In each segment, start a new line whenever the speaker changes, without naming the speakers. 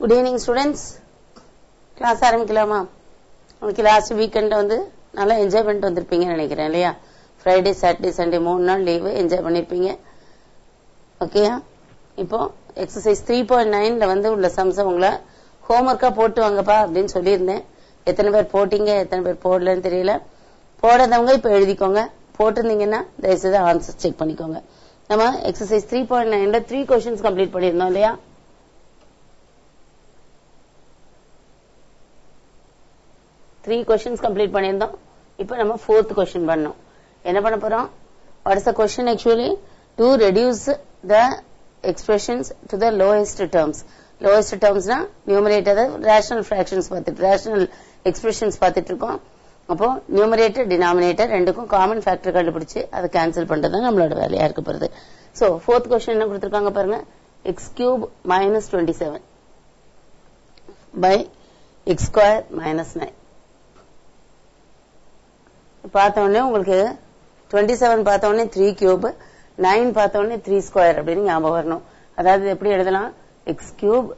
Good evening students. Class ஆரம்பிக்கலாமா? உங்களுக்கு last weekend வந்து நல்லா என்ஜாய் பண்ணிட்டு வந்திருப்பீங்கன்னு நினைக்கிறேன் இல்லையா? ஃப்ரைடே சாட்டர்டே சண்டே 3 நாள் லீவு என்ஜாய் பண்ணிருப்பீங்க. ஓகேயா? இப்போ எக்ஸசைஸ் 3.9ல வந்து உள்ள சம்ஸ் உங்களை ஹோம்ஒர்க்கா போட்டு வாங்கப்பா அப்படின்னு சொல்லியிருந்தேன். எத்தனை பேர் போட்டீங்க எத்தனை பேர் போடலன்னு தெரியல. போடாதவங்க இப்ப எழுதிக்கோங்க. போட்டிருந்தீங்கன்னா தயவுசெய்து ஆன்சர் செக் பண்ணிக்கோங்க. நம்ம எக்ஸசைஸ் 3.9ல 3 கொஸ்டின்ஸ் கம்ப்ளீட் பண்ணியிருந்தோம் இல்லையா? 3 questions complete பண்ணியிருந்தோம். இப்போ நம்ம 4th question பண்ணோம். என்ன பண்ண போறோம்? What is the question actually? To reduce the expressions to the lowest terms. Lowest terms na numerator rational fractions பார்த்துட்டு rational expressions பார்த்துட்டு இருக்கோம். அப்போ numerator denominator ரெண்டுக்கும் common factor கண்டுபிடிச்சு அதை கேன்சல் பண்றது நம்மளோட வேலையா இருக்க போறது. So 4th question என்ன கொடுத்திருக்காங்க பாருங்க. x cube minus 27 by x square minus 9. பார்த்த உடனே உங்களுக்கு 27 பார்த்த உடனே 3 கியூப் 9 பார்த்த உடனே 3 ஸ்கொயர் அப்படின்னு ஞாபகம் வரணும். அதாவது எப்படி எழுதலாம்? x cube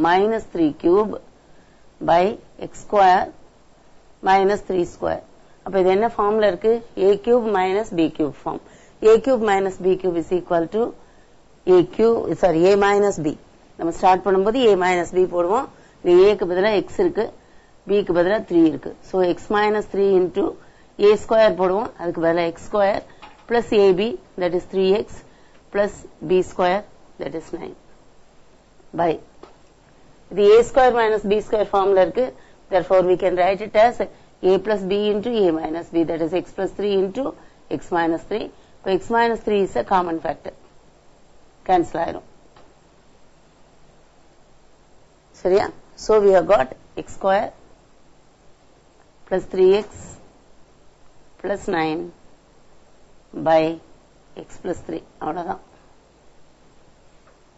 minus 3 cube by x square minus 3 square. அப்ப இது என்ன ஃபார்ம்ல இருக்கு? a cube minus b cube form. a cube minus b cube is equal to a minus b. நம்ம ஸ்டார்ட் பண்ணும்போது a மைனஸ் b போடுவோம். இங்க a க்கு பதிலா x இருக்கு, b க்கு பதிலா 3 இருக்கு. So x minus 3 into a square போடுவோம். அதுக்கு பதிலா x square plus ab that is 3x plus b square that is 9 by இது a square minus b square ஃபார்ம்ல இருக்கு. therefore we can write it as a plus b into a minus b that is x plus 3 into x minus 3. இப்போ x minus 3 is a common factor. cancel ஆயிரும். சரியா? so we have got x square plus 3x plus 9 by x plus 3 அவ்வளவுதான்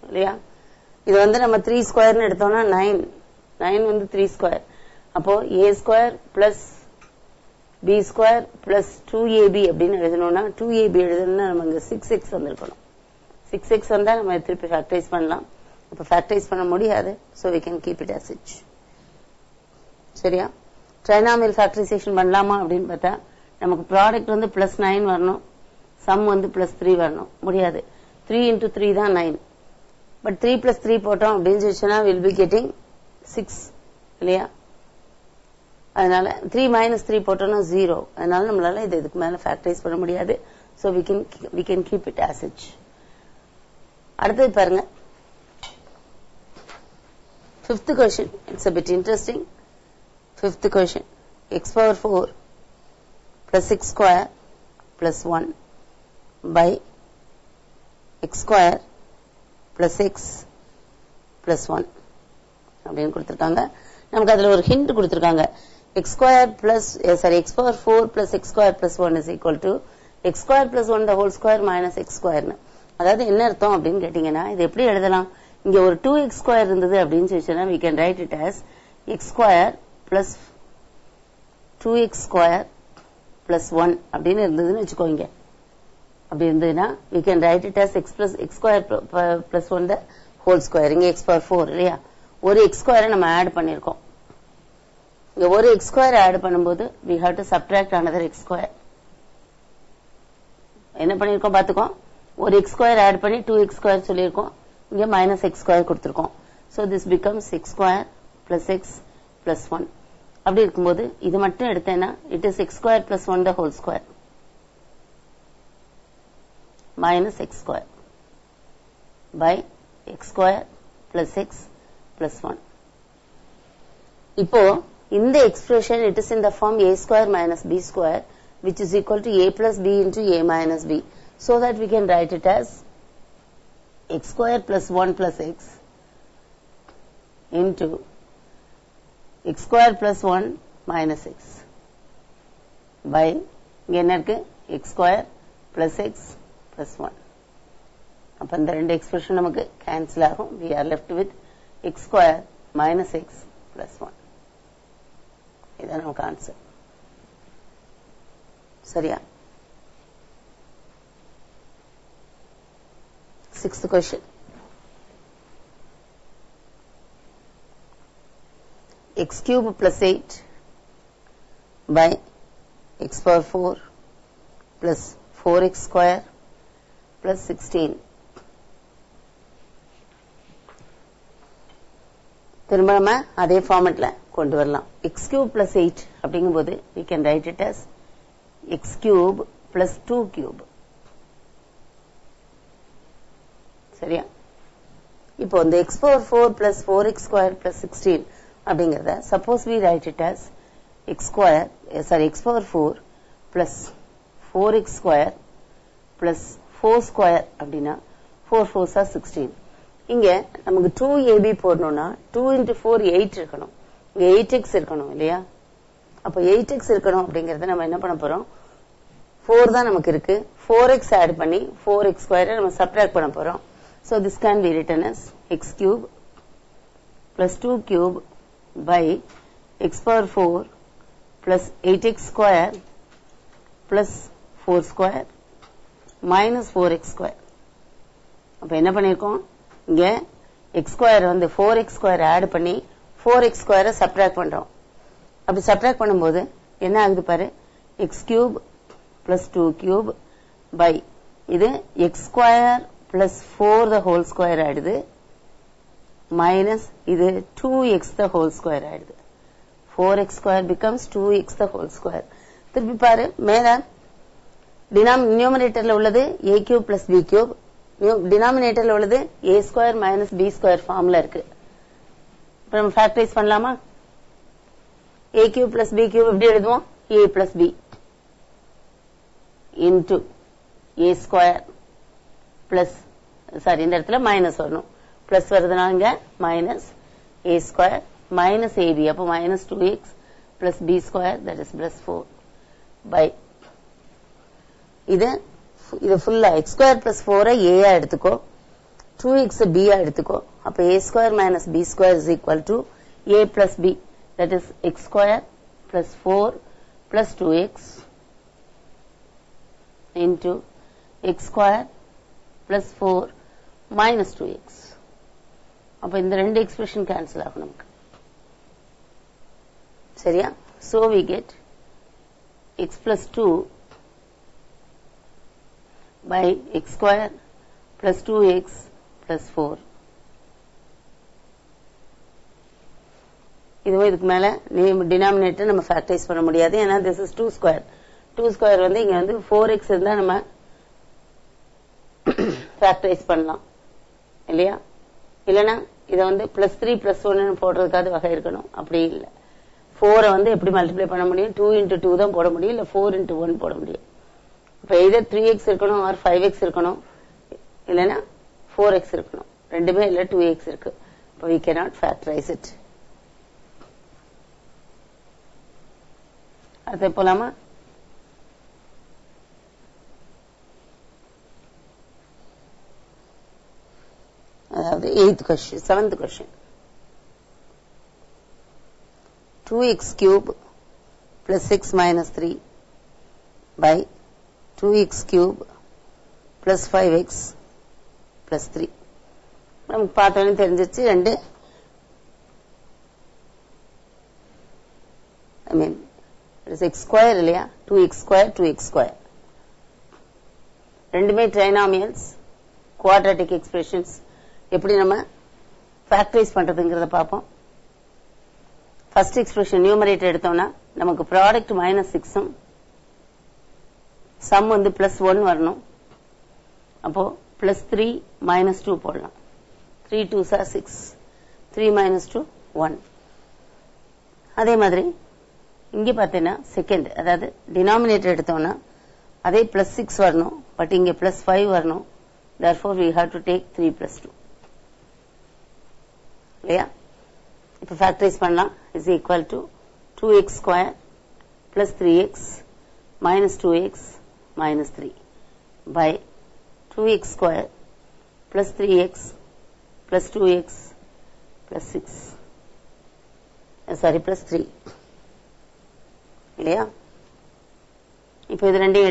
இல்லையா? இது வந்து நம்ம 3 ஸ்கொயர்னு எடுத்தோம்னா 9 வந்து 3 ஸ்கொயர். அப்போ a square plus b square plus 2ab அப்படின்னு எழுதணும்னா 2ab எழுதணும்னா நம்ம இங்க 6x வந்திருக்கணும். 6x வந்தா நம்ம திருப்பி ஃபேக்டரைஸ் பண்ணலாம். அப்ப ஃபேக்டரைஸ் பண்ண முடியாது. so we can keep it as such. சரியா? ட்ரைனாமியல் ஃபேக்டரைசேஷன் பண்ணலாமா அப்படின்னு பார்த்தா நமக்கு ப்ராடக்ட் வந்து பிளஸ் 9 வரணும், சம் வந்து பிளஸ் 3 வரணும். முடியாது. 3 into 3 தான் 9. பட் 3 plus 3 போட்டோம் அப்படின்னு சொல்லிச்சுன்னா வில் பி கெட்டிங் 6 இல்லையா? அதனால 3 minus 3 போட்டோம்னா 0. அதனால நம்மளால இதுக்கு மேல ஃபேக்டரைஸ் பண்ண முடியாது. so we can keep it as such. அடுத்தது பாருங்க 5th question. it's a bit interesting. 5th question. x power 4 plus x square plus 1 by x square plus x plus 1 அப்படின்னு கொடுத்திருக்காங்க. நமக்கு அதுல ஒரு ஹிண்ட் கொடுத்திருக்காங்க. x square plus x power 4 plus x square plus 1 is equal to x square plus 1 the whole square minus x square. அதாவது என்ன அர்த்தம் அப்படின்னு கேட்டீங்கன்னா இது எப்படி எழுதலாம்? இங்க ஒரு 2x square இருந்தது அப்படின்னு சொல்லிச்சுன்னா we can write it as x square plus 2x square plus 1 அப்படின்னு இருந்ததுன்னு வச்சுக்கோங்க. அப்படி இருந்ததுன்னா we can write it as x square plus 1 the whole square. இங்க x power 4 இல்லையா? ஒரு x square நம்ம ஆட் பண்ணிருக்கோம். இங்க ஒரு x square ஆட் பண்ணும்போது we have to subtract another x square. என்ன பண்ணிருக்கோம் பாத்துக்கோ. ஒரு x square ஆட் பண்ணி 2x square சொல்லிருக்கோம். இங்க minus x square கொடுத்திருக்கோம். so this becomes x square plus x plus 1. அப்படி இருக்கும்போது இது மட்டும் எடுத்தேன்னா it is x square plus 1 the whole square minus x square by x square plus x plus 1. இப்போ இந்த expression it is in the form a square minus b square which is equal to a plus b into a minus b, so that we can write it as x square plus 1 plus x into x square plus 1 minus x by இங்க என்ன இருக்கு? x square plus x plus 1. அப்ப இந்த ரெண்டு expression நமக்கு cancel ஆகும். we are left with x square minus x plus 1. இதான் நமக்கு ஆன்சர். சரியா? 6th question. x cube plus 8 by x power 4 plus 4x square plus 16. திரும்ப நம்ம அதே ஃபார்மட்ல கொண்டு வரலாம். x cube plus 8 அப்படிங்கும்போது we can write it as x cube plus 2 cube. சரியா? இப்போ இந்த x power 4 plus 4x square plus 16 அப்படிங்கறத suppose we write it as x power 4 plus 4x square plus 4 square அப்படின்னா 4 4s are 16. இங்க நமக்கு 2ab போடணும்னா 2 into 4 8 இருக்கணும். இங்க 8x இருக்கணும் இல்லையா? அப்ப 8x இருக்கணும் அப்படிங்கறத நம்ம என்ன பண்ண போறோம்? 4 தான் நமக்கு இருக்கு. 4x ஆட் பண்ணி 4x square நம்ம சப்ட்ராக்ட் பண்ண போறோம். So this can be written as x cube plus 2 cube by x power 4 plus 8x square plus 4 square minus 4x square. அப்ப என்ன பண்ணிருக்கோம்? இங்க x square வந்து 4x square ஆட் பண்ணி 4x square சப்ட்ராக்ட் பண்றோம். அப்படி சப்ட்ராக்ட் பண்ணும்போது என்ன ஆகுது பாரு? x cube plus 2 cube by இது x square plus 4 the whole square ஆயிடுது minus இது 2x the whole square ஆயிடுது. 4x square becomes 2x the whole square. திருப்பி பாரு மேல நியூமரேட்டர்ல உள்ளது a cube plus b cube, டினாமினேட்டர்ல உள்ளது a square minus b square ஃபார்ம்ல இருக்கு. இப்ப நம்ம ஃபேக்டரைஸ் பண்ணலாமா? a cube plus b cube எப்படி எழுதுவோம்? a plus b into a square plus இந்த இடத்துல மைனஸ் வரணும். பிளஸ் வருதுனா இங்க minus a square minus ab அப்ப minus 2x plus b square that is plus 4 by இது ஃபுல்லா x square plus 4 a எடுத்துக்கோ, 2x b எடுத்துக்கோ. அப்ப a square minus b square is equal to a plus b that is x square plus 4 plus 2x into x square plus 4 minus 2x. அப்ப இந்த ரெண்டு expression cancel ஆகும் நமக்கு. சரியா? So we get x plus 2 by x square plus 2x plus 4. இதுவே இதுக்கு மேல denominator நம்ம ஃபேக்டரைஸ் பண்ண முடியாது. ஏன்னா this is 2 square. 2 square வந்து இங்க வந்து 4x இருந்தா நம்ம ஃபேக்டரைஸ் பண்ணலாம் இல்லையா? இல்லனா இத வந்து +3 +1 போடுறதுக்காவது வகை இருக்கணும். அப்படி இல்ல. 4 வந்து எப்படி மல்டிப்ளை பண்ண முடியும்? 2 into 2 தான் போட முடியும், இல்ல 4 into 1 போட முடியும். இப்ப either 3x இருக்கணும் or 5x இருக்கணும், இல்லனா 4x இருக்கணும். ரெண்டுமே இல்ல 2x இருக்கு. அப்ப we cannot factorize it. அடுத்து போலாமா? அதாவது 7th question. 2x cube plus 6 minus 3 by 2x cube plus 5x plus 3. நமக்கு பார்த்தோன்னே தெரிஞ்சிச்சு ரெண்டு x square இல்லையா? 2x square 2x square ரெண்டுமே ட்ரைனாமியல்ஸ், குவாட்ராட்டிக் எக்ஸ்பிரஷன்ஸ். எப்படி நம்ம ஃபேக்டரைஸ் பண்றதுங்கிறத பார்ப்போம். ஃபர்ஸ்ட் எக்ஸ்பிரஷன் நியூமரேட்டர் எடுத்தோம்னா நமக்கு ப்ராடக்ட் -6 சம் வந்து +1 வரணும். அப்போ +3 -2 போடலாம். 3 2s are 6, 3 - 2 1. அதே மாதிரி இங்க பார்த்தீங்கன்னா செகண்ட், அதாவது டினாமினேட்டர் எடுத்தோம்னா அதே +6 வரணும், பட் இங்க +5 வரணும். therefore we have to take 3 + 2 இல்லையா? இப்ப ஃபேக்டரைஸ் பண்ணலாம். is equal to 2x square plus 3x minus 2x minus 3 by 2x square plus 3x plus 2x plus 6 plus 3 இல்லையா? இப்ப இது ரெண்டையும்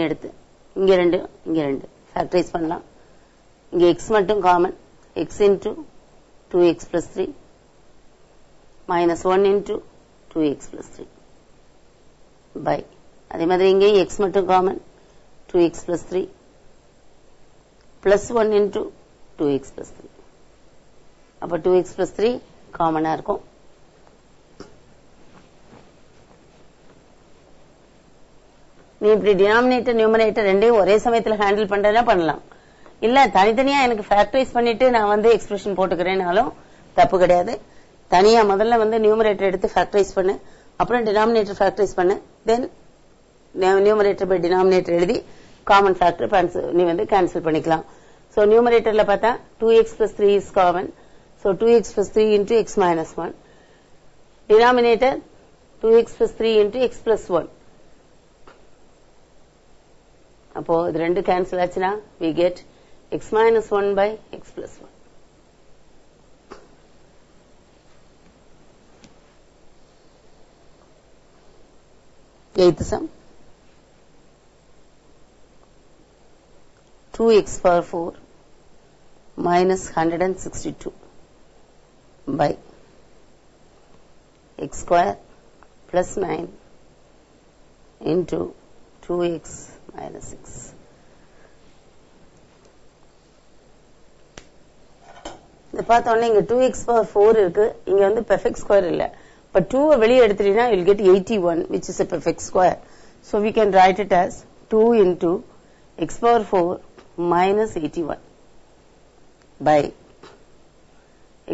எடுத்து இங்க ரெண்டு ஃபேக்டரைஸ் பண்ணலாம். இங்க x மட்டும் common, x into 2x plus 3 minus 1 into 2x plus 3 by அதே மாதிரி இங்கே x மட்டும் common 2x plus 3 plus 1 into 2x plus 3 அப்ப 2x plus 3 காமனா இருக்கும். நீ இப்படி டினாமினேட்டர் நியூமரேட்டர் ரெண்டையும் ஒரே சமயத்தில் ஹேண்டில் பண்றதா பண்ணலாம். இல்ல தனித்தனியா எனக்கு ஃபேக்டரைஸ் பண்ணிட்டு நான் வந்து எக்ஸ்பிரஷன் போட்டுக்கிறேனாலும் தப்பு கிடையாது. தனியா முதல்ல வந்து நியூமரேட்டர் எடுத்து ஃபேக்டரைஸ் பண்ணு, அப்புறம் டினாமினேட்டர் ஃபேக்டரைஸ் பண்ணு, தென் நியூமரேட்டர் பை டினாமினேட்டர் எழுதி காமன் ஃபேக்டர் நீ வந்து கேன்சல் பண்ணிக்கலாம். சோ நியூமரேட்டர்ல பார்த்தா 2x plus 3 is common. So 2x plus 3 into x minus 1. Denominator 2x plus 3 into x plus 1. அப்போ இது ரெண்டு கேன்சல் ஆச்சுனா we get x minus 1 by x plus 1. Eighth sum 2x power 4 minus 162 by x square plus 9 into 2x minus 6. இத பார்த்தோம்னா இங்க 2x power 4 இருக்கு, இங்க வந்து perfect square இல்ல. but 2 வெளியே எடுத்துட்டீங்கன்னா you'll get 81 which is a perfect square. So we can write it as 2 into x power 4 minus 81 by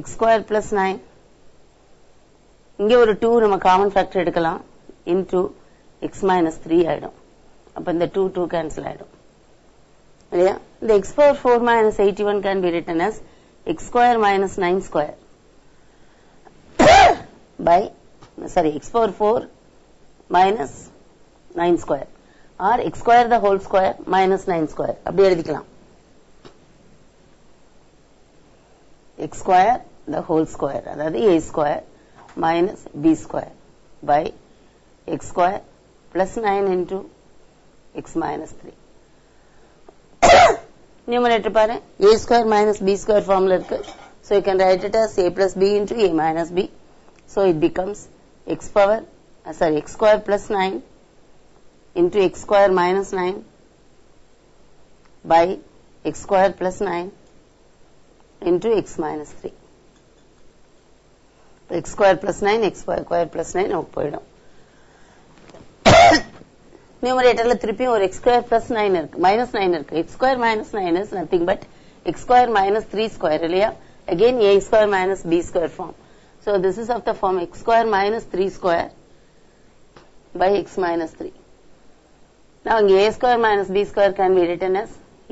x square plus 9. இங்க ஒரு 2 நம்ம காமன் ஃபேக்டர் எடுக்கலாம் into x minus 3 ஆயிடும். அப்ப இந்த 2 cancel ஆயிடும் இல்லையா. இந்த x power 4 minus 81 can be written as x square minus 9 square by x power 4 minus 9 square or x square the whole square minus 9 square அப்படி எழுதிக்கலாம். x square the whole square அதாவது a square minus b square by x square plus 9 into x minus 3. Numerator பாரு a square minus b square formula இருக்கு. So you can write it as a plus b into a minus b. So it becomes x square plus 9 into x square minus 9 by x square plus 9 into x minus 3. x square plus 9 x square plus 9 நமக்கு போயிடும். நியூமரேட்டர்ல திருப்பி ஒரு x square plus 9 இருக்கு, minus 9 இருக்கு. x square minus 9 is nothing but x square minus 3 square இல்லையா. Again a square minus b square form. So this is of the form x square minus 3 square by x minus 3. Now a square minus b square can be written as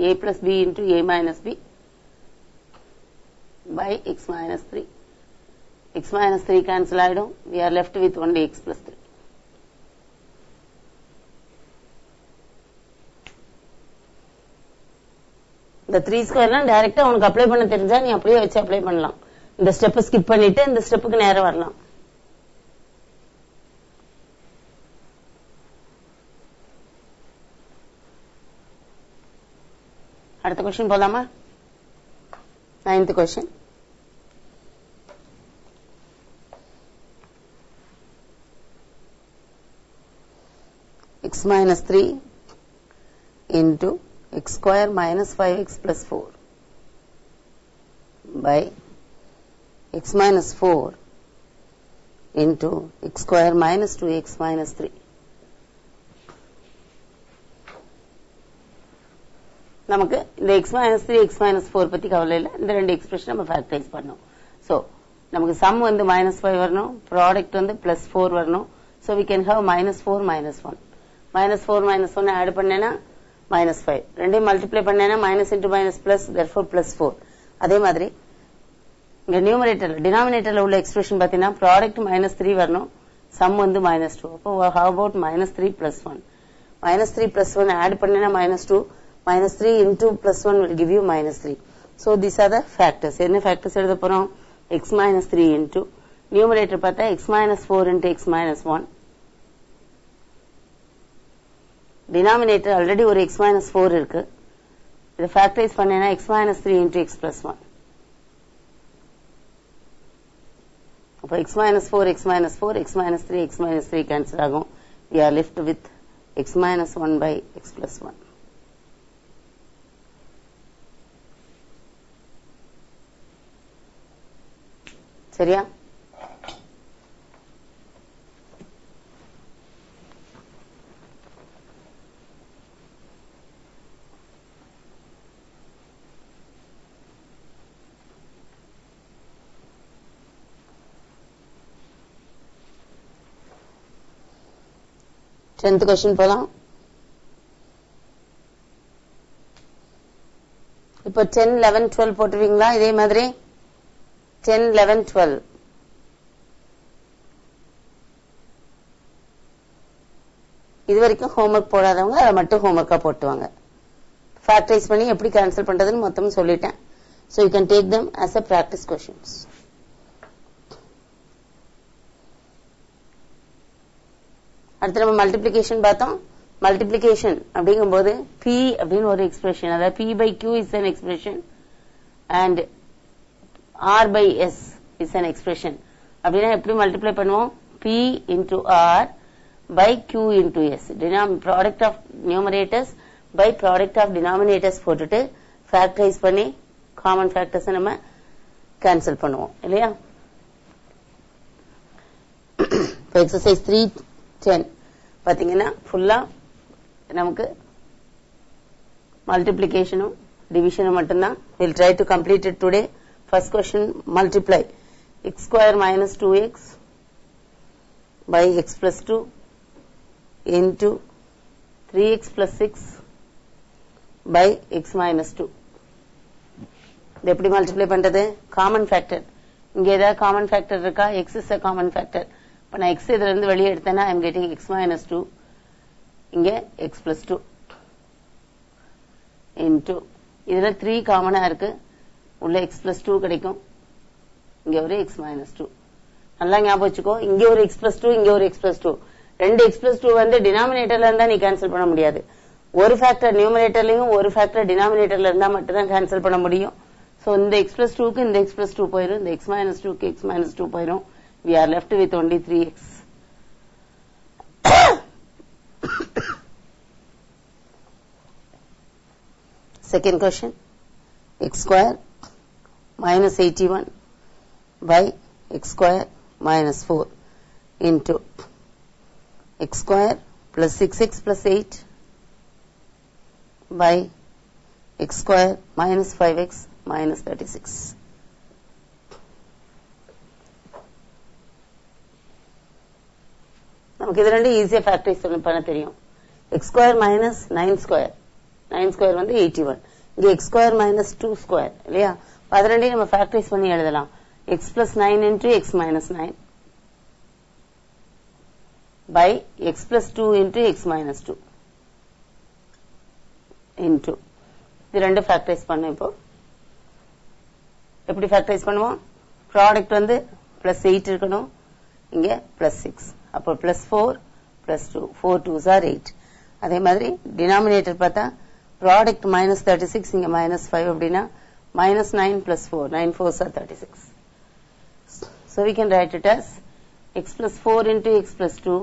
a plus b into a minus b by x minus 3. x minus 3 cancel ஆயிடும். We are left with only x plus 3. இந்த 3 ஸ்கொயர்லாம் டைரக்டா உனக்கு apply பண்ண தெரிஞ்சா நீ அப்படியே வச்சு apply பண்ணலாம். இந்த ஸ்டெப் ஸ்கிப் பண்ணிட்டு இந்த ஸ்டெப்புக்கு நேரம் வரலாம். அடுத்த क्वेश्चन போலாமா? 9th question. x minus 3 into x square minus 5x plus 4 by x minus 4 into x square minus 2x minus 3. நமக்கு இந்த x minus 3 x minus 4 பத்தி கவலை இல்ல. இந்த ரெண்டு எக்ஸ்பிரஷன் நம்ம ஃபேக்டரைஸ் பண்ணோம். சோ நமக்கு சம் வந்து -5 வரணும், ப்ராடக்ட் வந்து +4 வரணும். So we can have -4 -1. -4 -1 add பண்ணேனா -5, ரெண்டையும் multiply பண்ணேனா minus into minus plus, therefore +4. அதே மாதிரி இங்க நியூமரேட்டர்ல டினாமினேட்டர்ல உள்ள எக்ஸ்பிரஷன் பாத்தீங்கன்னா ப்ராடக்ட் -3 வரணும், சம் வந்து -2. அப்போ how about -3 + 1? -3 + 1 add பண்ணேனா -2, -3 into +1 will give you -3. So these are the factors. என்ன factors எழுத போறோம்? x minus 3 into நியூமரேட்டர் பார்த்தா x minus 4 into x minus 1. Denominator already ஒரு x minus 4 இருக்கு. இதை factorise பண்ணேனா x minus 3 into x plus 1. அப்போ x minus 4, x minus 4, x minus 3, x minus 3 cancel ஆகும். We are left with x minus 1 by x plus 1. சரியா? Tenth question போலாம். இப்போ 10, 11, 12 போட்டுருவீங்களா? இதே மாதிரி 10, 11, 12. இது வரைக்கும் ஹோம்ஒர்க் போடாதவங்க அதை மட்டும் ஹோம்ஒர்க்கா போட்டுவாங்க. ஃபேக்டரைஸ் பண்ணி எப்படி கேன்சல் பண்றதுன்னு மொத்தம் சொல்லிட்டேன். So you can take them as a practice questions. அடுத்து நம்ம மல்டிப்ளிகேஷன் பார்த்தோம். மல்டிப்ளிகேஷன் அப்படிங்கும்போது P அப்படின்னு ஒரு எக்ஸ்பிரஷன், அதாவது P by Q is an expression and R by S is an expression. அப்படின்னா எப்படி மல்டிப்ளை பண்ணுவோம்? P into R by Q into S. Product of numerators by product of denominators போட்டுட்டு factorise பண்ணி common factors நம்ம cancel பண்ணுவோம் இல்லையா? இப்போ exercise 310 பாத்தீங்கன்னா ஃபுல்லா நமக்கு மல்டிப்ளிகேஷனும் டிவிஷனும் மட்டும்தான். We'll try to complete it today. First question, multiply x square minus 2x by x plus 2 into 3x plus 6 by x minus 2. இது எப்படி மல்டிப்ளை பண்றது? Common factor. இங்க ஏதாவது காமன் ஃபேக்டர் இருக்கா? x is a common factor. இப்ப நான் x இதுல இருந்து வெளியே எடுத்தேன்னா I am getting x minus 2, இங்க x plus 2 into இதுல 3 காமனா இருக்கு, உள்ள x plus 2 கிடைக்கும், இங்க ஒரு x minus 2. நல்லா ஞாபகம் வச்சுக்கோ, இங்க ஒரு x plus 2, இங்க ஒரு x plus 2. ரெண்டு x plus 2 வந்து டினாமினேட்டர்ல இருந்தா நீ கேன்சல் பண்ண முடியாது. ஒரு ஃபேக்டர் நியூமரேட்டர்லயும் ஒரு ஃபேக்டர் டினாமினேட்டர்ல இருந்தா மட்டும் தான் கேன்சல் பண்ண முடியும். சோ இந்த x plus 2க்கு இந்த x plus 2 போயிடும், இந்த x minus 2க்கு x minus 2 போயிடும். We are left with only 3x. Second question, x square minus 81 by x square minus 4 into x square plus 6x plus 8 by x square minus 5x minus 36. நமக்கு இது ரெண்டு ஈஸியா factorise பண்ண தெரியும். x square minus 9 square, 9 square வந்து 81, இங்க x square minus 2 square இல்லையா? அது ரெண்டையும் நம்ம ஃபேக்டரைஸ் பண்ணி எழுதலாம். x plus 9 into x minus 9 by x plus 2 into x minus 2 into இது ரெண்டு ஃபேக்டரைஸ் பண்ணோம். இப்போ எப்படி ஃபேக்டரைஸ் பண்ணுவோம்? ப்ராடக்ட் வந்து plus 8 இருக்கணும், இங்க plus 6, அப்போ plus 4 plus 2, 4 2s are 8. அதே மாதிரி டினாமினேட்டர் பார்த்தா ப்ராடக்ட் minus 36, இங்க minus 5 அப்படின்னா minus 9 plus 4, 9 4s are 36. So we can write it as x plus 4 into x plus 2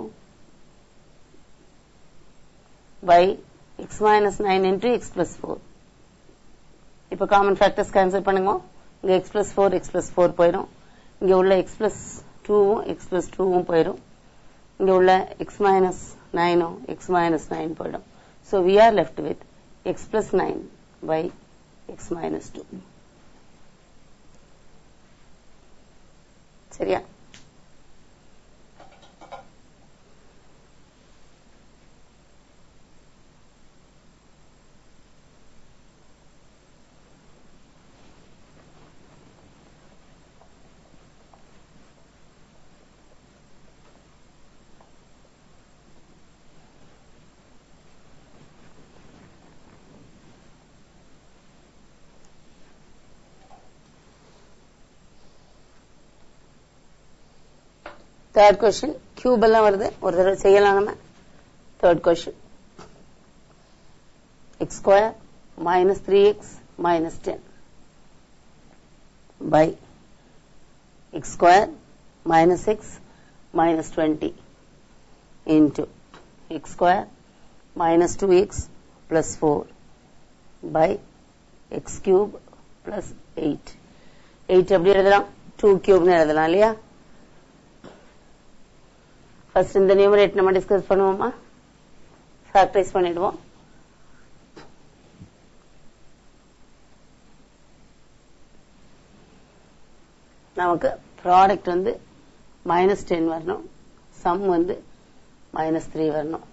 by x minus 9 into x plus 4. இப்போ common factors cancel பண்ணுங்க. இங்க x plus 4, x plus 4 போயிடும், இங்க உள்ள x plus 2வும் x plus 2வும் போயிடும், இங்க உள்ள x minus 9ம் x minus 9 போயிடும். So we are left with x plus 9 by x minus 2. சரியா? தேர்ட் கொஸ்டின், கியூப் எல்லாம் வருது, ஒரு தடவை செய்யலாம் நம்ம. Third question, X square minus 3x minus 10 by x square minus x minus 20 into x square minus 2x plus 4 by x cube plus 8. 8 எப்படி எழுதலாம்? 2 cube னு எழுதலாம் இல்லையா? ஃபர்ஸ்ட் இந்த நியூமரேட்டர் நம்ம டிஸ்கஸ் பண்ணுவோமா? ஃபேக்டரைஸ் பண்ணிடுவோம். நமக்கு ப்ராடக்ட் வந்து -10 வரணும், சம் வந்து -3 வரணும்.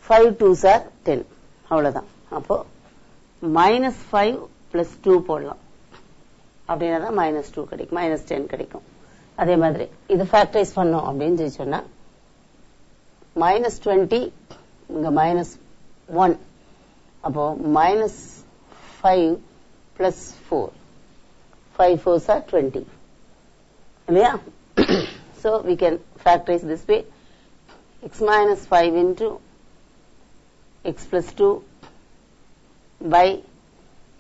5 2s are 10 அவ்வளவுதான். அப்போ -5 plus 2 போடலாம், அப்படின்னா தான் -2 கிடைக்கும், -10 கிடைக்கும். அதே மாதிரி இது ஃபேக்டரைஸ் பண்ணோம் அப்படின்னு சொன்னா -20 இங்க -1, அப்போ -5 plus 4, 5 4s are 20 இல்லையா? So we can factorize this way, x minus 5 into x plus 2 by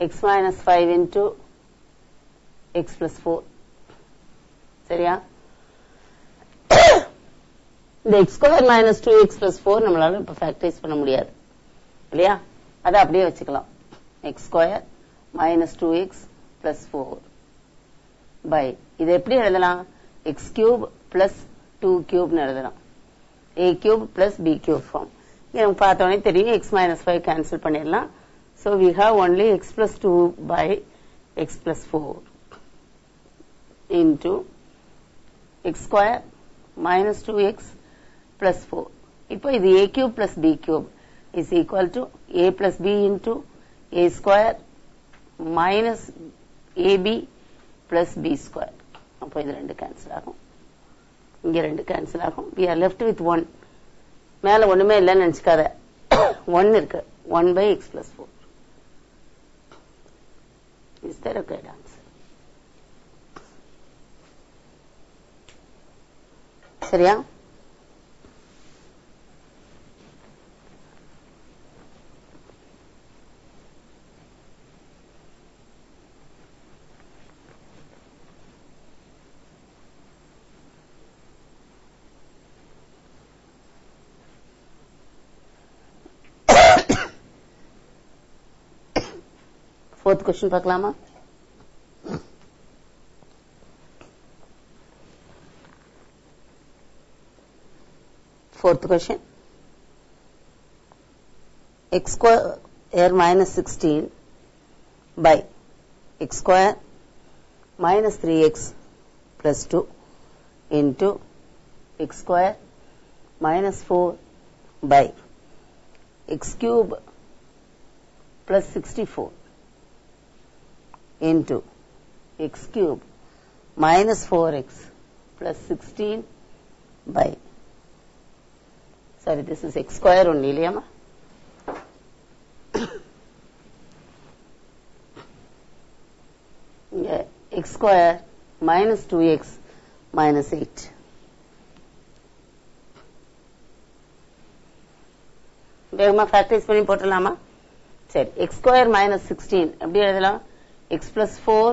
x minus 5 into x plus 4. சரியா? இந்த x square minus 2x plus 4 நம்மளால இப்ப ஃபேக்டரைஸ் பண்ண முடியாது இல்லையா? அதை அப்படியே வச்சுக்கலாம். x square minus 2x plus 4 by இது எப்படி எழுதலாம்? x cube plus 2 cube னு எழுதலாம். a cube plus b cube form. எனக்கு பார்த்தோன்னே தெரியும், x minus 5 cancel பண்ணிடலாம். So we have only x plus 2 by x plus 4 into x square minus 2x plus 4. இப்போ இது a cube plus b cube is equal to a plus b into a square minus ab plus b square. அப்போ இது ரெண்டு cancel ஆகும், இங்க ரெண்டு cancel ஆகும். we are left with 1. மேல ஒண்ணுமே இல்லைன்னு நினைச்சுக்காத, 1 இருக்கு. 1 by x plus 4 is the required answer. சரியா? fourth question பார்க்கலாமா? Fourth question, x square minus 16 by x square minus 3x plus 2 into x square minus 4 by x cube plus 64 into x cube minus 4x plus 16 by, sorry, this is x square only, இல்லையாமா? x square minus 2x minus 8. வேகமா factorise பண்ணி போட்டலாமா? சரி, x square minus 16 எப்படி எழுதலாம்? x plus 4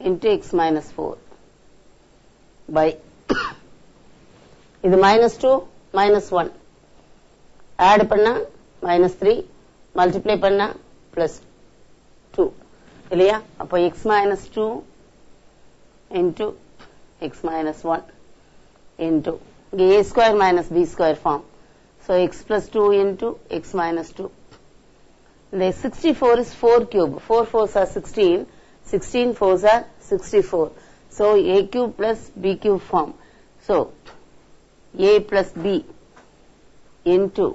into x minus 4 by இது -2 -1 add பண்ணா -3 multiply பண்ணா +2 இல்லையா? அப்போ x minus 2 into x minus 1 into இங்க a square minus b square form, so x plus 2 into x minus 2. The 64 is 4 cube, 4 4s are 16, 16 4s are 64. So a cube plus b cube form. So a plus b into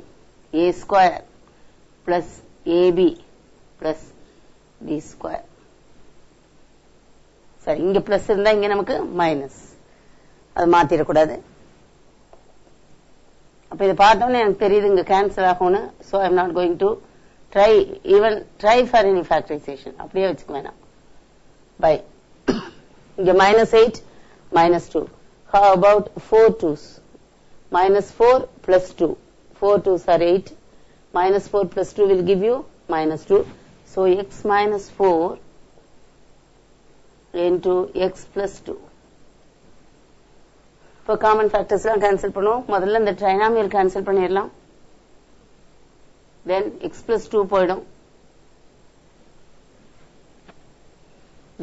a square plus ab plus b square. சரி, இங்க plus இருந்தா இங்க நமக்கு minus, அது மாத்திரக்கூடாது. அப்ப இதை பார்த்தோன்னே எனக்கு தெரியுது இங்க கேன்சல் ஆகும்னு. so I am not going to try for any factorization. அப்படியே வச்சுக்க வேணாம். by இங்க -8 -2. how about 4 2s? -4 plus 2, 4 2s are 8, -4 plus 2 will give you -2. so x minus 4 into x plus 2 இப்போ காமன் ஃபேக்டர்ஸ் எல்லாம் கேன்சல் பண்ணுவோம். முதல்ல இந்த ட்ரைனாமியல் கேன்சல் பண்ணிடலாம். தென் எக்ஸ் பிளஸ் 2 போயிடும்.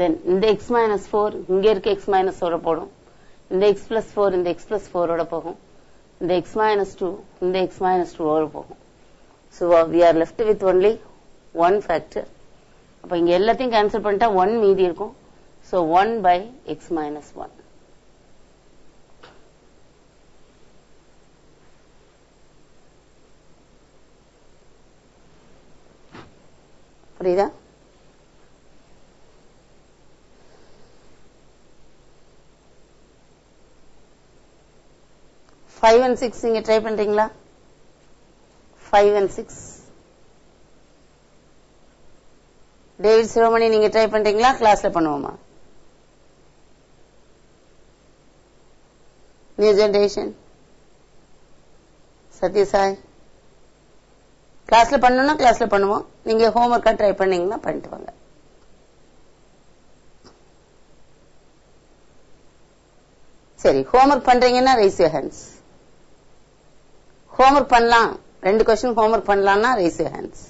தென் இந்த எக்ஸ் மைனஸ் 4 இங்க இருக்க எக்ஸ் மைனஸ் 4 போடும். இந்த எக்ஸ் பிளஸ் 4 இந்த எக்ஸ் பிளஸ் 4 போகும். இந்த எக்ஸ் மைனஸ் 2 இந்த எக்ஸ் மைனஸ் 2 போகும். So we are left with only one factor. அப்ப இங்க எல்லாத்தையும் கேன்சல் பண்ணிட்டா 1 மீதி இருக்கும். ஸோ 1 by எக்ஸ் மைனஸ் 1. புரியுதா? ஃபைவ் அண்ட் சிக்ஸ் நீங்க ட்ரை பண்றீங்களா? 5 and 6 டேவிட் சிரோமணி நீங்க ட்ரை பண்றீங்களா? கிளாஸ்ல பண்ணுவோமா? நியூ ஜெனரேஷன் சத்யசாய் கிளாஸ்ல பண்ணணும்னா கிளாஸ்ல பண்ணுவோம். நீங்க ஹோம்ஒர்க்கா ட்ரை பண்ணீங்கன்னா பண்ணிட்டு வாங்க. சரி, ஹோம்ஒர்க் பண்றீங்கன்னா ரைஸ் யுவர் ஹேண்ட்ஸ். ஹோம்ஒர்க் பண்ணலாம், 2 क्वेश्चन ஹோம்ஒர்க் பண்ணலாம்னா raise your hands.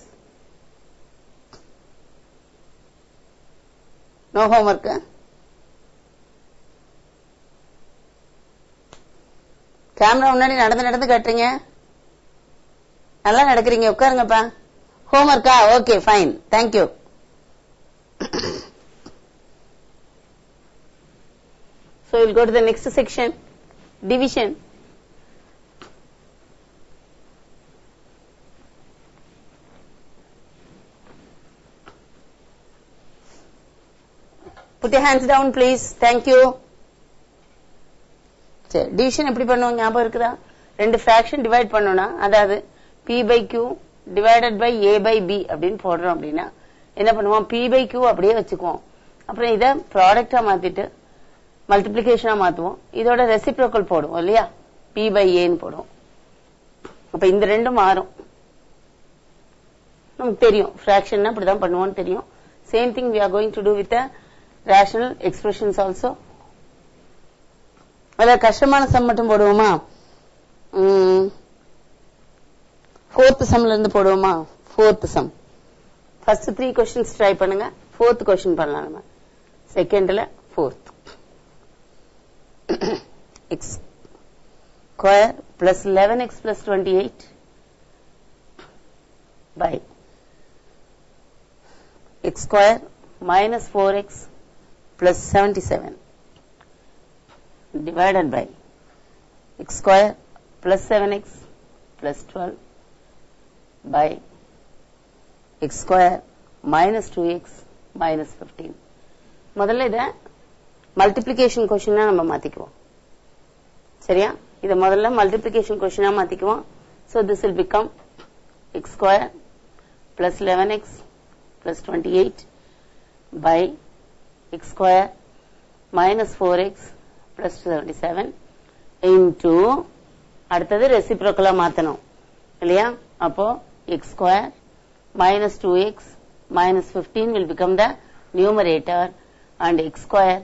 No homework? Camera முன்னாடி நடந்து நடந்து காட்டுறீங்க, நல்லா நடக்கிறீங்க, உட்காருங்கப்பா. ஹோம்ஒர்க்கா? Okay fine, thank you. So we'll go to the next section, division. Put your hands down please. Thank you. சரி, டிவிஷன் எப்படி பண்ணுவோம் ஞாபகம் இருக்குதா? 2 ஃபிராக்ஷன் டிவைட் பண்ணோம்னா, அதாவது p by q divided by a by b அப்படின்னு போடுறோம். அப்படின்னா என்ன பண்ணுவோம்? p by q அப்படியே வச்சுக்குவோம். அப்புறம் இதை ப்ராடக்டா மாத்திட்டு மல்டிபிளிகேஷனா மாத்துவோம். இதோட ரெசிப்ரோக்கல் போடுவோம் இல்லையா? p by a ன்னு போடுவோம். அப்ப இந்த ரெண்டும் மாறும். நமக்கு தெரியும் ஃபிராக்ஷன்னா இப்படிதான் பண்ணுவோம்னு தெரியும். Same thing we are going to do with the rational expressions also. அதுல கஷ்டமான சம் மட்டும் போடுவோமா? 4th சம்ல இருந்து போடுவோமா? 4th some. First 3 questions try பண்ணுங்க. 4th क्वेश्चन பண்ணலாம் நம்ம. செகண்ட்ல 4th. x square plus 11x plus 28 by x square minus 4x plus 77 divided by x square plus 7x plus 12 by x square minus 2x minus 15. முதல்ல இத multiplication question நம்ம மாத்திக்குவோம். சரியா? இத முதல்ல மல்டிப்ளிகேஷன் क्वेश्चन மாத்திக்குவோம். So this will become x square plus 11x plus 28 by x square minus 4x plus 77 into அடுத்தது ரெசிப்ரோக்கலா மாத்தணும் இல்லையா? அப்போ x square minus 2x minus 15 will become the numerator and x square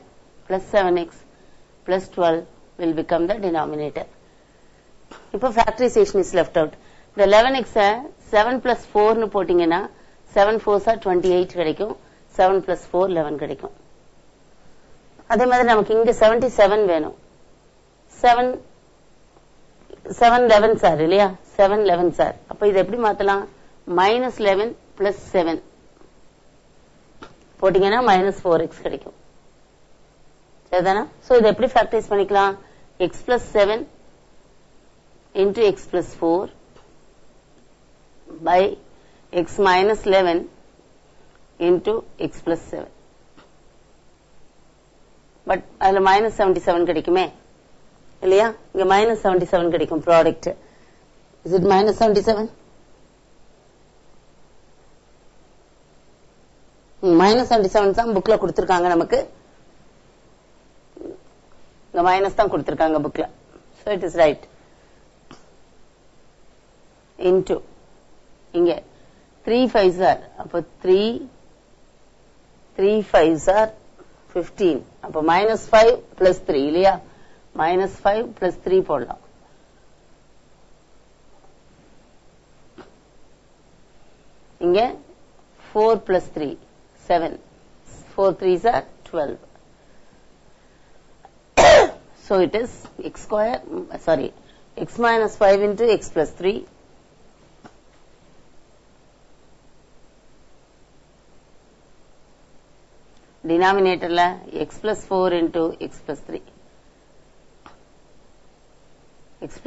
plus 7x plus 12 will become the denominator. இப்போ factorization is left out. The 11x 7 plus 4 னு போட்டீங்கன்னா 7 4s are 28 கிடைக்கும். 7 plus 4 11 கிடைக்கும். அதே மாதிரி நமக்கு இங்க 77 வேணும். 7 11s are இல்லையா? 7 11s are. அப்ப இது எப்படி மாத்தலாம்? minus 11 plus 7 போட்டீங்கன்னா minus 4x கிடைக்கும். சரிதானா? சோ இது எப்படி ஃபேக்டரைஸ் பண்ணிக்கலாம்? x plus 7 into x plus 4 by x minus 11 into x plus 7. But அதுல minus 77 கிடைக்குமே இல்லையா? இங்க minus 77 கிடைக்கும் product. Is it minus 77? minus 77 தான் புக்ல கொடுத்திருக்காங்க நமக்கு. இங்க மைனஸ் தான் கொடுத்திருக்காங்க புக்ல. So it is right. Into இங்க 3 5s are அப்ப 3 5s are 15. அப்ப minus 5 plus 3 இல்லையா? -5 plus 3 போடலாம். இங்க 4 plus 3 7 4 3s are 12. So it is x minus 5 into x plus 3 denominator la x plus 4 into x plus 3 x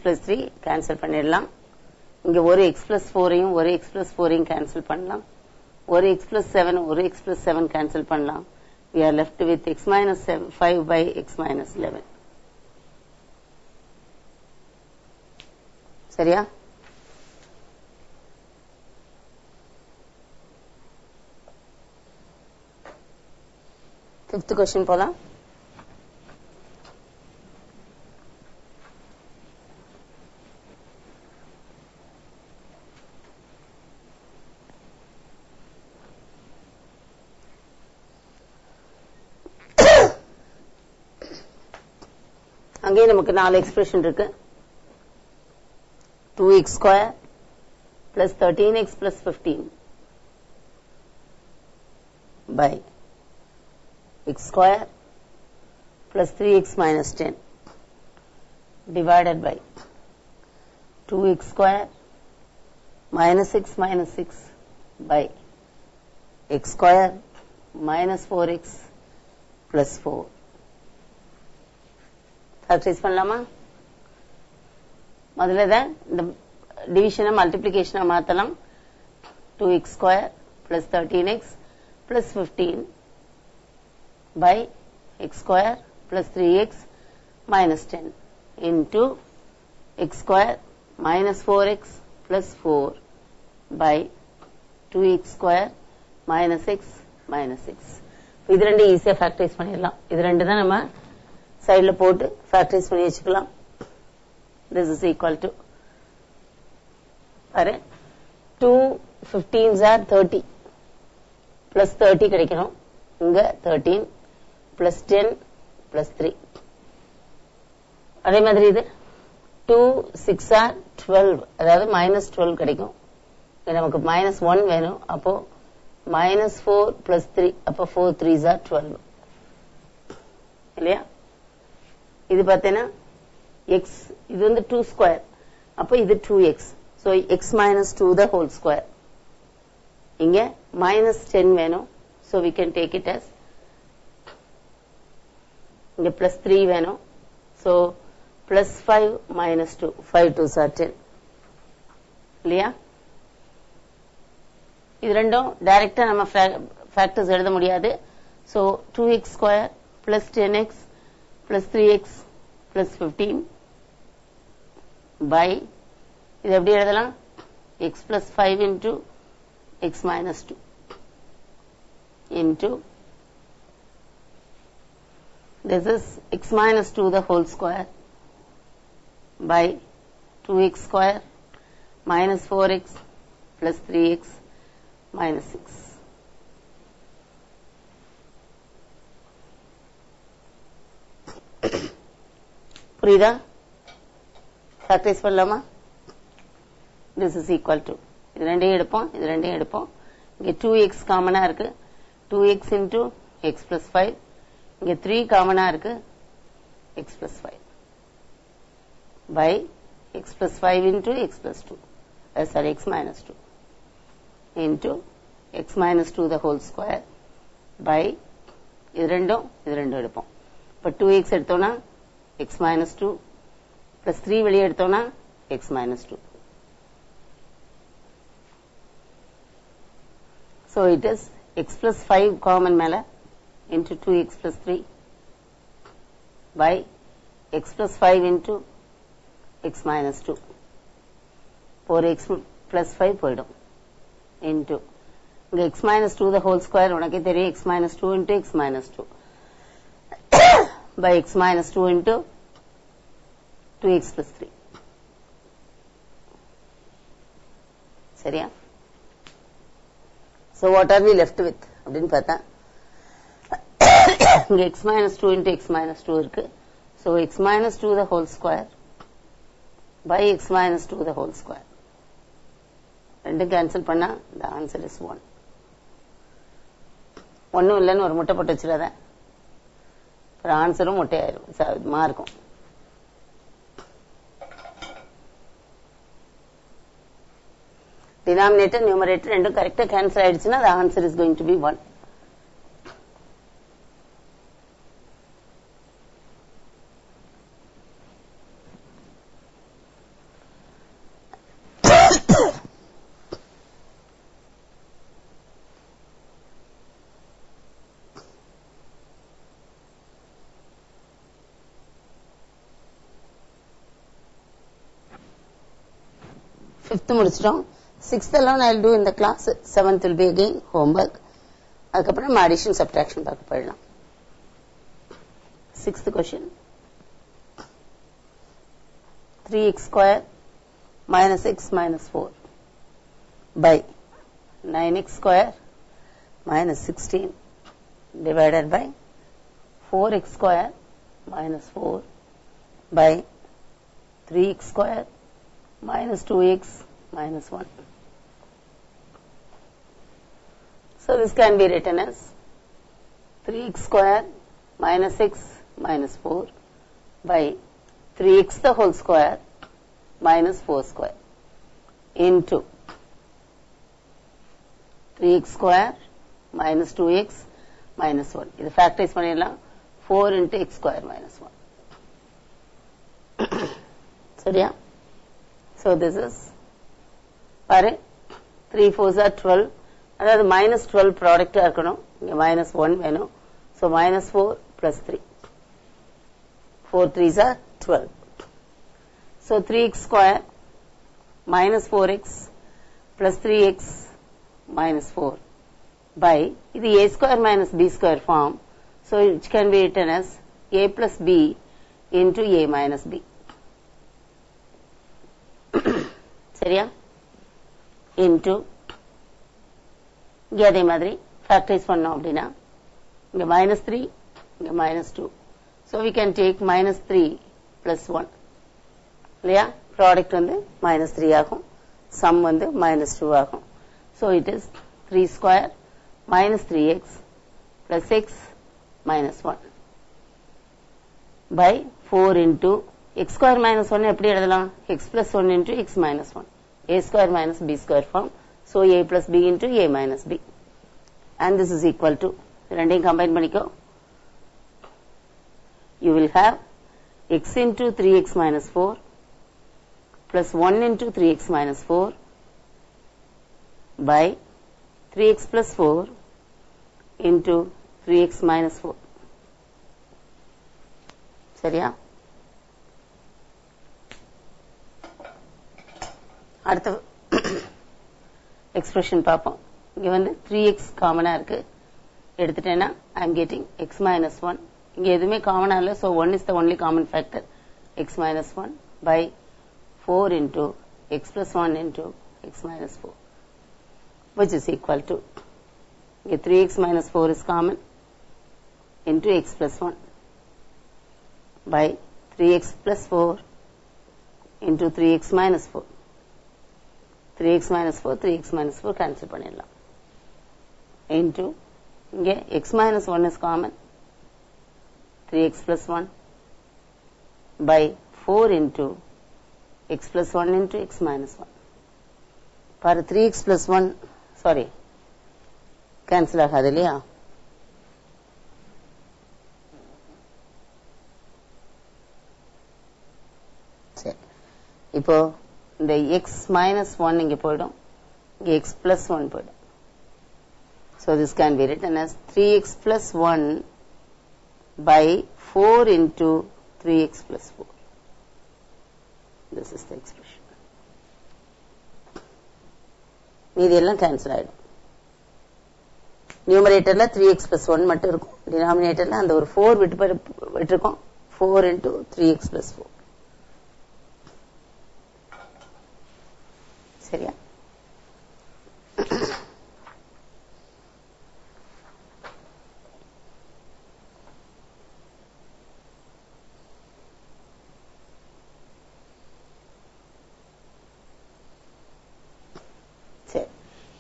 plus 3 cancel பண்ணிடலாம். இங்க ஒரு x plus 4 ஐயும் ஒரு x plus 4 ஐயும் cancel பண்ணலாம். ஒரு x plus 7 ஒரு x plus 7 cancel பண்ணலாம். We are left with x minus 5 by x minus 11. சரியா? Fifth question போலாம். அங்கே நமக்கு 4 எக்ஸ்பிரஷன் இருக்கு. 2x square plus 13x plus 15 by x square plus 3x minus 10 divided by 2x square minus x minus 6 by x square minus 4x plus 4. Factorise பண்ணலாமா? முதல்ல தான் இந்த டிவிஷனை மல்டிப்ளிகேஷனை மாற்றலாம். 2x square plus 13x plus 15 by x square plus 3x minus 10 into x square minus 4x plus 4 by 2x square minus x minus 6. இது ரெண்டு ஈஸியா factorise பண்ணிடலாம். இது ரெண்டு தான் நம்ம சைடுல போட்டு ஃபேக்டரைஸ் பண்ணி வச்சுக்கலாம். This is equal to பாரு 2 15s are 30 plus 30 கிடைக்கணும். இங்க 13 plus 10 plus 3. அதே மாதிரி இது 2 6 are 12 அதாவது -12 கிடைக்கும். நமக்கு -1 வேணும். அப்போ -4 plus 3 அப்போ 4 3s are 12 இல்லையா? இது பார்த்தேன்னா x இது வந்து 2 ஸ்கொயர். அப்போ இது 2x. So x minus 2 the whole square. இங்க -10 வேணும். So we can take it as இங்க +3 வேணும். So +5 minus 2 5 2s are 10 இல்லையா? இது ரெண்டும் டைரக்டா நம்ம ஃபேக்டர்ஸ் எழுத முடியாது. So 2x square plus 10x plus 3x plus 15 by இது எப்படி எழுதலாம்? x plus 5 into x minus 2 into this is x minus 2 the whole square by 2x square minus 4x plus 3x minus 6. புரியுதா? Factorise பண்ணலாமா? This is equal to இது ரெண்டையும் எடுப்போம். இங்க 2x காமனா இருக்கு. 2x into x plus 5. இங்க 3 காமனா இருக்கு. x plus 5 by x plus 5 into x plus 2 sorry x minus 2 into x minus 2 the whole square by இது ரெண்டும் எடுப்போம். இப்ப 2x எடுத்தோம்னா x minus 2 plus 3 வெளியே எடுத்தோம்னா x minus 2. So it is x plus 5 common மேல into 2x plus 3 by x plus 5 into x minus 2. 4x plus 5 போயிடும் into இங்க x minus 2 the whole square உனக்கே தெரியும் x minus 2 into x minus 2 by x minus 2 into 2x plus 3. சரியா? So what are we left with அப்படின்னு பார்த்தா இங்க x minus 2 into x minus 2 இருக்கு. So x minus 2 the whole square by x minus 2 the whole square. ரெண்டும் cancel பண்ணா the answer is 1. ஒன்னும் இல்லைன்னு ஒரு முட்டை போட்டு வச்சிடாத, ஆன்சரும் முட்டையாயிரும், மார்க்கும். Denominator, numerator ரெண்டும் கரெக்டா கேன்சல் ஆயிடுச்சுன்னா the answer is going to be 1. Fifth முடிச்சிட்டோம். Sixth alone I will do in the class. Seventh will be again homework. அதுக்கப்புறம் addition subtraction பார்க்க போயிடலாம். Sixth question. 3x square minus x minus 4 by 9x square minus 16 divided by 4x square minus 4 by 3x square minus 2x minus 1. So this can be written as 3x square minus x minus 4 by 3x the whole square minus 4 square into 3x square minus 2x minus 1. இது factorize பண்ணிடலாம். 4 into x square minus 1. சரியா? So this is பாரு 3 4s are 12, அதாவது minus 12 ப்ராடக்டா இருக்கணும், இங்க minus 1 வேணும். So minus 4 plus 3, 4 3s are 12. So 3x square minus 4x plus 3x minus 4 by, இது a square minus b square form, so it can be written as a plus b into a minus b. சரியா? into இங்க அதே மாதிரி factorize பண்ணோம் அப்படின்னா இங்க minus 3, இங்க minus 2. So we can take minus 3 plus 1. இல்லையா? ப்ராடக்ட் வந்து minus 3 ஆகும், sum வந்து minus 2 ஆகும். So it is 3 square minus 3x plus x minus 1 by 4 into x square minus 1 எப்படி எழுதலாம்? x plus 1 into x minus 1. a square minus b square form. So a plus b into a minus b. And this is equal to, ரெண்டையும் combine பண்ணிக்கோ. You will have x into 3x minus 4 plus 1 into 3x minus 4 by 3x plus 4 into 3x minus 4. சரியா? அடுத்த expression பார்ப்போம். இங்க வந்து 3x காமனா இருக்கு, எடுத்துட்டேன்னா I am getting x minus 1. இங்க எதுவுமே காமனா இல்ல, so 1 is the only common factor. x minus 1 by 4 into x plus 1 into x minus 4, which is equal to, இங்க 3x minus 4 is common, into x plus 1 by 3x plus 4 into 3x minus 4. 3x minus 4, 3x minus 4 cancel பண்ணிடலாம். into இங்கே x minus 1 is common, 3x plus 1 by 4 into x plus 1 into x minus 1. பாரு 3x plus 1, sorry, cancel ஆகாது இல்லையா? சரி, இப்போ இந்த x minus 1 இங்க போயிடும், இங்க x plus 1 போயிடும். So this can be written as 3x plus 1 by 4 into 3x plus 4. This is the expression. மீதி எல்லாம் கேன்சல் ஆயிடும். நியூமரேட்டர்ல 3x plus 1 மட்டும் இருக்கும், டினாமினேட்டர்ல அந்த ஒரு 4 விட்டுருக்கோம், 4 into 3x plus 4. சரியா?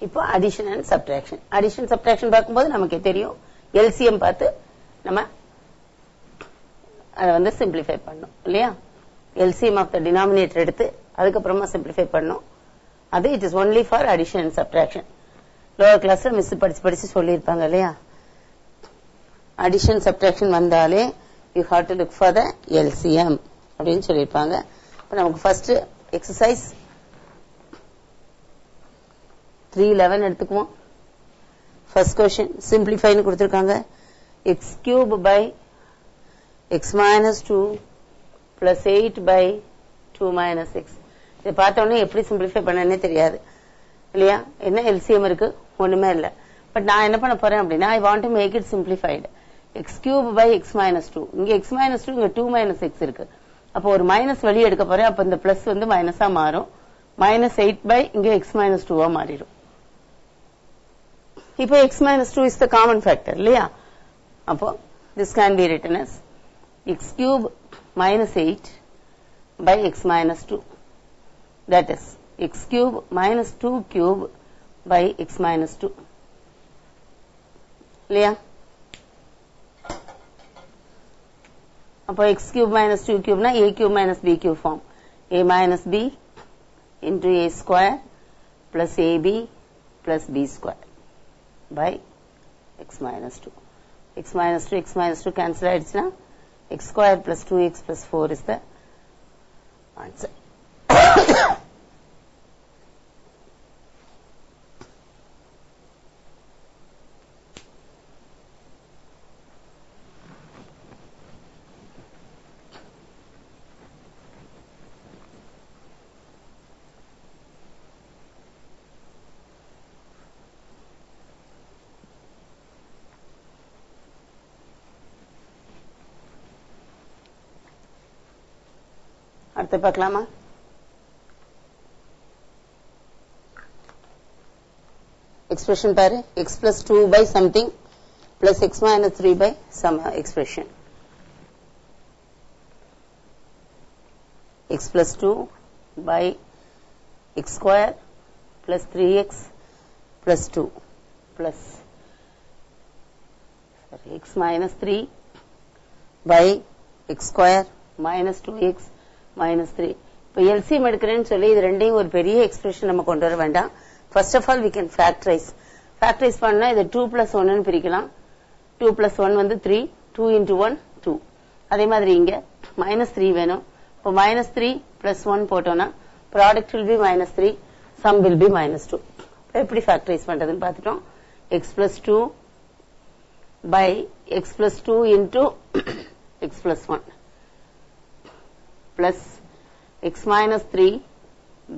இப்போ addition and subtraction. Addition subtraction பார்க்கும்போது நமக்கு தெரியும் எல்சிஎம் பார்த்து நம்ம அதை வந்து சிம்பிளிஃபை பண்ணணும் இல்லையா. எல்சிஎம் ஆஃப் த டினாமினேட்டர் எடுத்து அதுக்கப்புறமா சிம்பிளிஃபை பண்ணணும். அது it is only for addition and subtraction. Lower கிளாஸ்ல மிஸ் படிச்சு சொல்லியிருப்பாங்க இல்லையா. அடிஷன் சப்ட்ராக்ஷன் வந்தாலே you have to look for the LCM அப்படின்னு சொல்லியிருப்பாங்க. இப்போ நமக்கு ஃபர்ஸ்ட் எக்ஸசைஸ் 311 எடுத்துக்குவோம். ஃபர்ஸ்ட் கொஸ்டின் சிம்பிளிஃபைன்னு கொடுத்திருக்காங்க. X cube by X minus 2 plus 8 by 2 minus 6. இதை பார்த்தோன்னே எப்படி சிம்பிளிஃபை பண்ணனே தெரியாது இல்லையா. என்ன எல்சிஎம் இருக்கு, ஒண்ணுமே இல்லை. பட் நான் என்ன பண்ண போறேன் அப்படின்னா I want to make it simplified. X cube by X minus 2, இங்க எக்ஸ் மைனஸ் 2, இங்க 2 மைனஸ் 6 இருக்கு. அப்போ ஒரு மைனஸ் வெளியே எடுக்க போறேன். அப்ப இந்த பிளஸ் வந்து மைனஸா மாறும். மைனஸ் 8 பை இங்க எக்ஸ் மைனஸ் 2 மாறிடும். இப்போ X minus 2 is the common factor இல்லையா. அப்போ this can be written as X cube minus 8 by X minus 2. That is X cube minus 2 cube by X minus 2 இல்லையா. அப்போ எக்ஸ் கியூப் மைனஸ் 2 கியூப்னா A cube minus B cube form. A minus B into A square plus AB plus B square by x minus 2. x minus 2 cancel ஆயிடுச்சுன்னா x square plus 2x plus 4 is the answer. அடுத்து பார்க்கலாமா. Expression பாரு. x plus 2 by something plus x minus 3 by some expression. x plus 2 by x square plus 3x plus 2 plus x minus 3 by x square minus 2x minus 3. இப்போ LCM எடுக்கிறேன்னு சொல்லி இது ரெண்டையும் ஒரு பெரிய எக்ஸ்பிரஷன் நம்ம கொண்டு வர வேண்டாம். First of all we can factorise. Factorise பண்ணா இதை 2 plus 1 பிரிக்கலாம். 2 plus 1 வந்து 3, 2 into 1 2. அதே மாதிரி இங்க minus 3 வேணும். இப்போ minus 3 plus 1 போட்டோம்னா product will be minus 3, sum will be minus 2. எப்படி ஃபேக்டரைஸ் பண்றதுன்னு பார்த்துட்டோம். x plus 2 by x plus 2 into x plus 1 plus x minus 3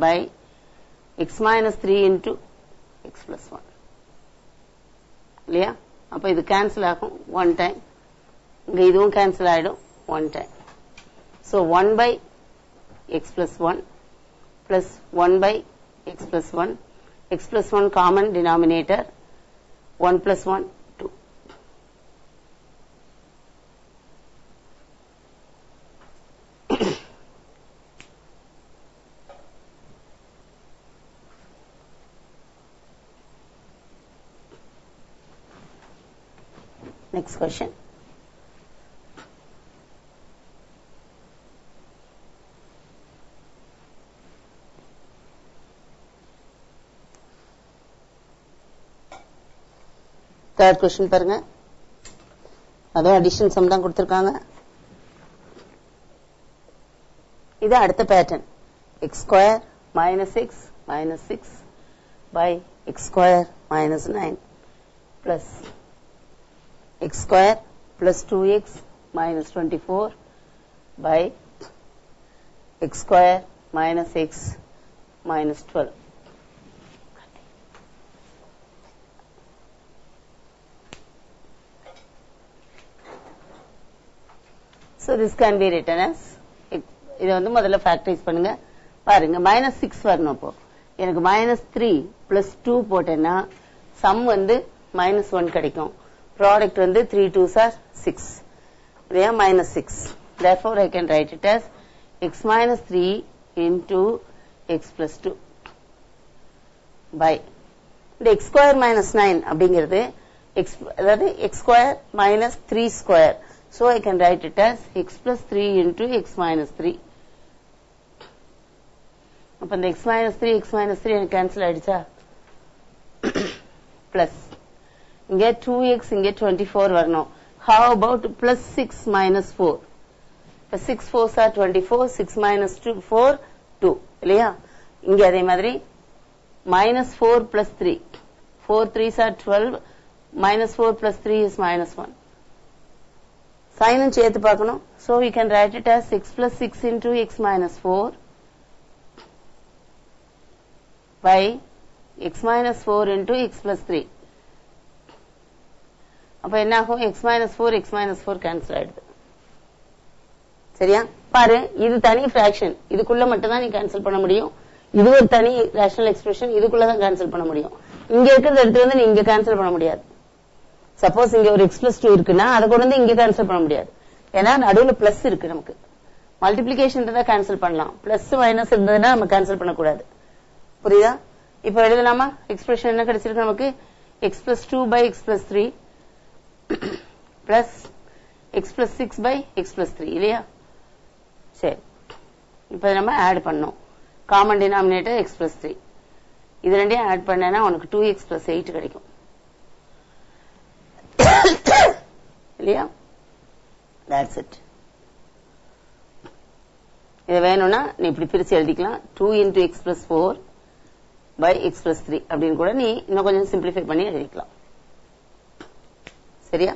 by x minus 3 into x plus 1 இல்லையா. அப்ப இது கேன்சல் ஆகும் 1 டைம். இங்க இதுவும் கேன்சல் ஆயிடும் 1 time. So 1 by x plus 1 plus 1 by x plus 1. x plus 1 common denominator. 1 plus 1 2. Next question. Third question பாருங்க. அதுவும் addition some தான் கொடுத்திருக்காங்க. இது அடுத்த pattern. x square minus 6 by x square minus 9 plus x square plus 2x minus 24 by x square minus x minus 12. So this can be written as, இதை வந்து முதல்ல factorise பண்ணுங்க. பாருங்க -6 வரணும். அப்போ எனக்கு -3 plus 2 போட்டேன்னா சம் வந்து -1 கிடைக்கும். ப்ராடக்ட் வந்து 3 2s are 6 இல்லையா, -6. Therefore I can write it as x minus 3 into x plus 2 by இந்த x square minus 9 அப்படிங்கிறது அதாவது x square minus 3 square. So I can write it as x plus 3 into x minus 3. அப்ப இந்த x minus 3 எனக்கு cancel ஆயிடுச்சா? plus இங்க 2x இங்க 24 வரணும். How about plus 6 minus 4? இப்ப 6 4s are 24, 6 minus 2 4 2 இல்லையா? இங்க அதே மாதிரி minus 4 plus 3, 4 3s are 12, minus 4 plus 3 is minus 1. Sign and சேர்த்து பார்க்கணும். So we can write it as x plus 6 into x minus 4 by x minus 4 into x plus 3. அப்ப என்ன ஆகும்? x minus 4 cancel ஆயிடுது. சரியா? பாரு, இது தனி fraction, இதுக்குள்ள மட்டும் தான் நீ cancel பண்ண முடியும். இது ஒரு தனி rational expression, இதுக்குள்ள தான் cancel பண்ண முடியும். இங்க இருக்கிறத எடுத்து வந்து நீ இங்க cancel பண்ண முடியாது. சப்போஸ் இங்க ஒரு x plus 2 இருக்குன்னா அதை கொண்டு வந்து இங்க cancel பண்ண முடியாது. ஏன்னா நடுவுல பிளஸ் இருக்கு. நமக்கு மல்டிப்ளிகேஷன் இருந்தா கேன்சல் பண்ணலாம், பிளஸ் மைனஸ் இருந்ததுன்னா நம்ம கேன்சல் பண்ணக்கூடாது. புரியுதா? இப்ப எழுதலாமா? எக்ஸ்பிரஷன் என்ன கிடைச்சிருக்கு நமக்கு? x plus 2 by x plus 3 plus x plus 6 by x plus 3 இல்லையா? சரி, இப்ப நம்ம ஆட் பண்ணோம். காமன் டினாமினேட்டர் x plus 3, இது ரெண்டையும் ஆட் பண்ணேன்னா உனக்கு 2x plus 8 கிடைக்கும் இல்லையா? That's it. இது வேணும்னா நீ இப்படி பிரிச்சு எழுதிக்கலாம். 2 into x plus 4 by x plus 3 அப்படின்னு கூட நீ இன்னும் கொஞ்சம் சிம்பிளிஃபை பண்ணி எழுதிக்கலாம். சரியா?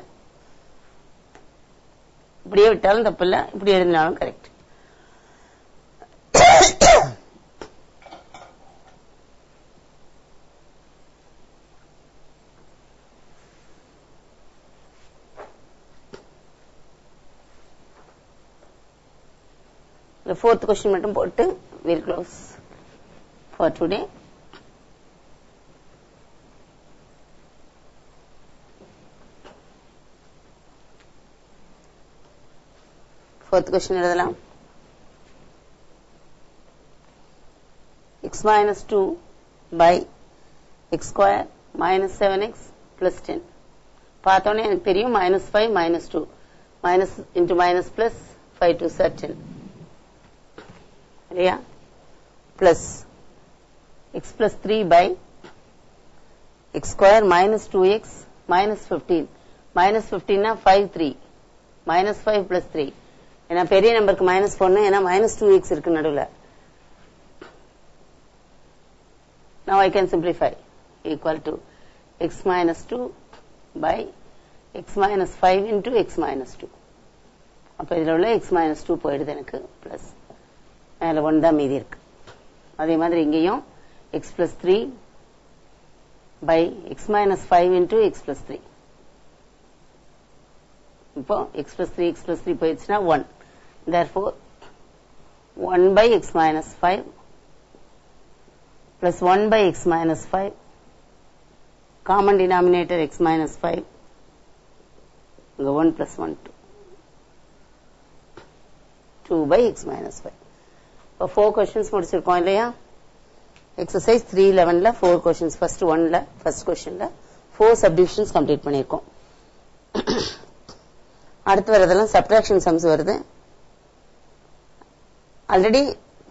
இப்படியே விட்டாலும் தப்பு இல்ல, இப்படி எழுதினாலும் கரெக்ட். The fourth question மட்டும் போட்டு we'll close for today. Fourth question எழுதலாம். x minus 2 by x square minus 7x plus 10. பார்த்தோன்னே எனக்கு தெரியும் minus 5 minus 2 minus into minus plus 5 to 10 இல்லையா? plus x plus 3 by x square minus 2x minus 15. minus 15 na 5 3 minus 5 plus 3. ஏன்னா பெரிய நம்பருக்கு minus போடணும், ஏன்னா minus 2x இருக்கு நடுவுல. Now I can simplify. Equal to x minus 2 by x minus 5 into x minus 2. அப்ப இதுல உள்ள x minus 2 போயிடுது எனக்கு, பிளஸ் மேல 1 தான் மீதி இருக்கு. அதே மாதிரி இங்கேயும் x plus 3 by x minus 5 into x plus 3. இப்போ x plus 3 போயிடுச்சுன்னா 1. Therefore 1 by x minus 5 plus 1 by x minus 5, common denominator x minus 5, 1 plus 1 2 by x minus 5. இப்போ 4 questions முடிச்சிருக்கோம் இல்லையா? exercise 311ல 4 questions, first questionல 4 subdivisions complete பண்ணிருக்கோம். அடுத்து வரதெல்லாம் subtraction sums வருது. Already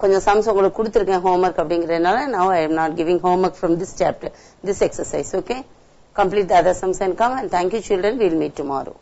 கொஞ்சம் sums உங்களுக்கு கொடுத்திருக்கேன் homework அப்படிங்கறதுனால now I am not giving homework from this chapter, this exercise. Okay, complete the other sums and come, and thank you children, we will meet tomorrow.